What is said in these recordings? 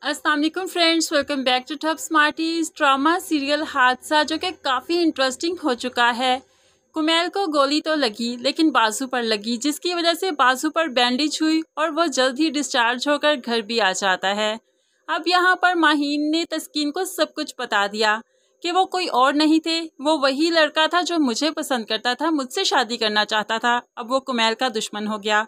अस्सलाम वालेकुम friends, welcome back to Top Smarties. Drama serial Hadsa जो कि काफ़ी इंटरेस्टिंग हो चुका है। कुमेल को गोली तो लगी लेकिन बाजू पर लगी, जिसकी वजह से बाजू पर बैंडेज हुई और वो जल्द ही डिस्चार्ज होकर घर भी आ जाता है। अब यहाँ पर माहीन ने तस्कीन को सब कुछ बता दिया कि वो कोई और नहीं थे, वो वही लड़का था जो मुझे पसंद करता था, मुझसे शादी करना चाहता था। अब वो कुमेल का दुश्मन हो गया।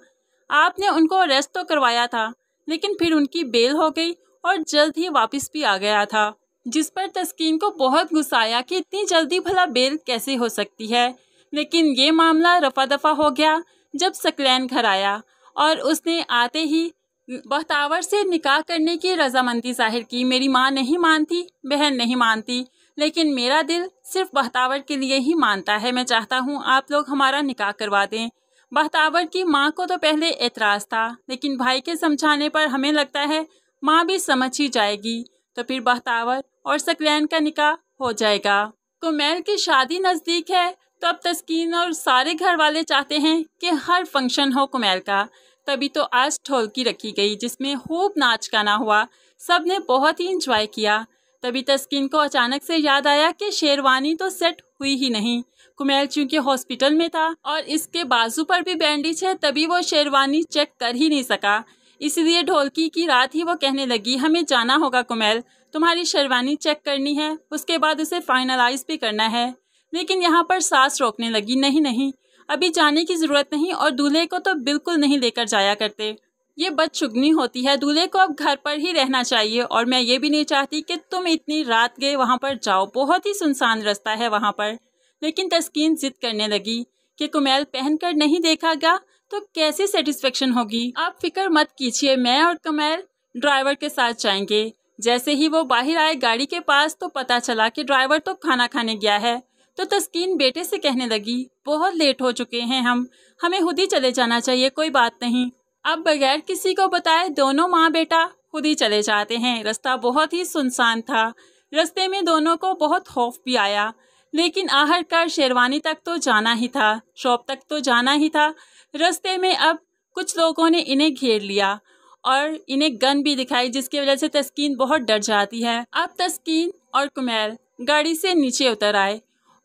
आपने उनको अरेस्ट तो करवाया था लेकिन फिर उनकी बेल हो गई और जल्द ही वापस भी आ गया था, जिस पर तस्कीन को बहुत गुस्सा आया कि इतनी जल्दी भला बेल कैसे हो सकती है। लेकिन ये मामला रफा दफा हो गया जब सकलैन घर आया और उसने आते ही बख्तावर से निकाह करने की रजामंदी जाहिर की। मेरी माँ नहीं मानती, बहन नहीं मानती, लेकिन मेरा दिल सिर्फ बख्तावर के लिए ही मानता है। मैं चाहता हूँ आप लोग हमारा निकाह करवा दें। बख्तावर की माँ को तो पहले एतराज़ था, लेकिन भाई के समझाने पर हमें लगता है माँ भी समझ ही जाएगी, तो फिर बख्तावर और सकलैन का निकाह हो जाएगा। कुमेल की शादी नज़दीक है तो अब तस्कीन और सारे घर वाले चाहते हैं कि हर फंक्शन हो कुमेल का। तभी तो आज ढोलकी रखी गई जिसमें खूब नाच गाना हुआ, सब ने बहुत ही इंजॉय किया। तभी तस्कीन को अचानक से याद आया कि शेरवानी तो सेट हुई ही नहीं। कुमेल चूंकि हॉस्पिटल में था और इसके बाजू पर भी बैंडेज है, तभी वो शेरवानी चेक कर ही नहीं सका। इसलिए ढोलकी की रात ही वो कहने लगी, हमें जाना होगा कुमेल, तुम्हारी शेरवानी चेक करनी है, उसके बाद उसे फाइनलाइज भी करना है। लेकिन यहाँ पर सास रोकने लगी, नहीं नहीं, अभी जाने की ज़रूरत नहीं और दूल्हे को तो बिल्कुल नहीं लेकर जाया करते, ये बदशुगनी होती है। दूल्हे को अब घर पर ही रहना चाहिए और मैं ये भी नहीं चाहती कि तुम इतनी रात गए वहाँ पर जाओ, बहुत ही सुनसान रास्ता है वहाँ पर। लेकिन तस्कीन जिद करने लगी कि कुमेल पहन कर नहीं देखा गया तो कैसे सेटिस्फेक्शन होगी। आप फिक्र मत कीजिए, मैं और कुमेल ड्राइवर के साथ जाएंगे। जैसे ही वो बाहर आए गाड़ी के पास तो पता चला कि ड्राइवर तो खाना खाने गया है। तो तस्कीन बेटे से कहने लगी, बहुत लेट हो चुके हैं हमें खुद ही चले जाना चाहिए, कोई बात नहीं। अब बगैर किसी को बताए दोनों माँ बेटा खुद ही चले जाते हैं। रास्ता बहुत ही सुनसान था, रास्ते में दोनों को बहुत खौफ भी आया, लेकिन आखिरकार शेरवानी तक तो जाना ही था, शॉप तक तो जाना ही था। रास्ते में अब कुछ लोगों ने इन्हें घेर लिया और इन्हें गन भी दिखाई, जिसकी वजह से तस्कीन बहुत डर जाती है। अब तस्कीन और कुमेल गाड़ी से नीचे उतर आए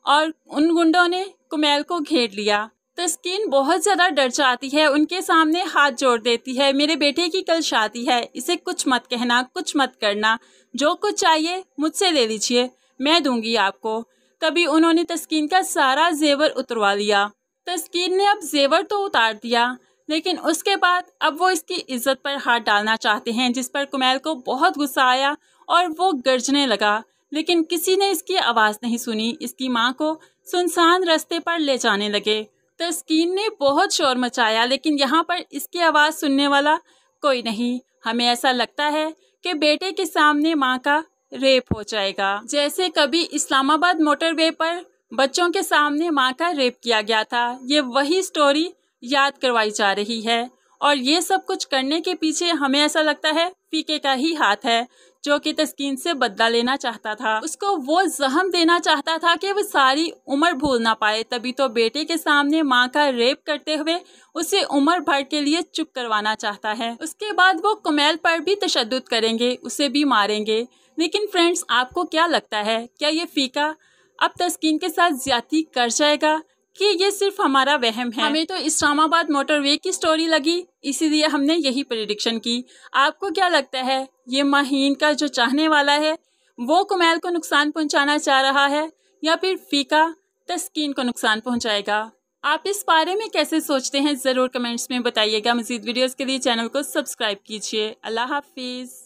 और उन गुंडों ने कुमेल को घेर लिया। तस्कीन बहुत ज़्यादा डर जाती है, उनके सामने हाथ जोड़ देती है, मेरे बेटे की कल शादी है, इसे कुछ मत कहना, कुछ मत करना, जो कुछ चाहिए मुझसे ले लीजिए, मैं दूंगी आपको। तभी उन्होंने तस्कीन का सारा जेवर उतरवा लिया। तस्कीन ने अब जेवर तो उतार दिया, लेकिन उसके बाद अब वो इसकी इज्जत पर हाथ डालना चाहते हैं, जिस पर कुमेल को बहुत गुस्सा आया और वो गरजने लगा। लेकिन किसी ने इसकी आवाज़ नहीं सुनी। इसकी माँ को सुनसान रास्ते पर ले जाने लगे। तस्कीन ने बहुत शोर मचाया, लेकिन यहाँ पर इसकी आवाज़ सुनने वाला कोई नहीं। हमें ऐसा लगता है कि बेटे के सामने माँ का रेप हो जाएगा, जैसे कभी इस्लामाबाद मोटरवे पर बच्चों के सामने माँ का रेप किया गया था। ये वही स्टोरी याद करवाई जा रही है और ये सब कुछ करने के पीछे हमें ऐसा लगता है फीके का ही हाथ है, जो कि तस्कीन से बदला लेना चाहता था, उसको वो जख्म देना चाहता था कि वो सारी उम्र भूल ना पाए। तभी तो बेटे के सामने माँ का रेप करते हुए उसे उम्र भर के लिए चुप करवाना चाहता है। उसके बाद वो कुमेल पर भी तशद्दुद करेंगे, उसे भी मारेंगे। लेकिन फ्रेंड्स, आपको क्या लगता है, क्या ये फीका अब तस्कीन के साथ ज्यादती कर जाएगा कि ये सिर्फ हमारा वहम है? हमें तो इस्लामाबाद मोटरवे की स्टोरी लगी, इसीलिए हमने यही प्रेडिक्शन की। आपको क्या लगता है, ये माहीन का जो चाहने वाला है वो कुमेल को नुकसान पहुंचाना चाह रहा है या फिर फीका तस्कीन को नुकसान पहुंचाएगा? आप इस बारे में कैसे सोचते हैं ज़रूर कमेंट्स में बताइएगा। मज़ीद वीडियोस के लिए चैनल को सब्सक्राइब कीजिए। अल्लाह हाफिज़।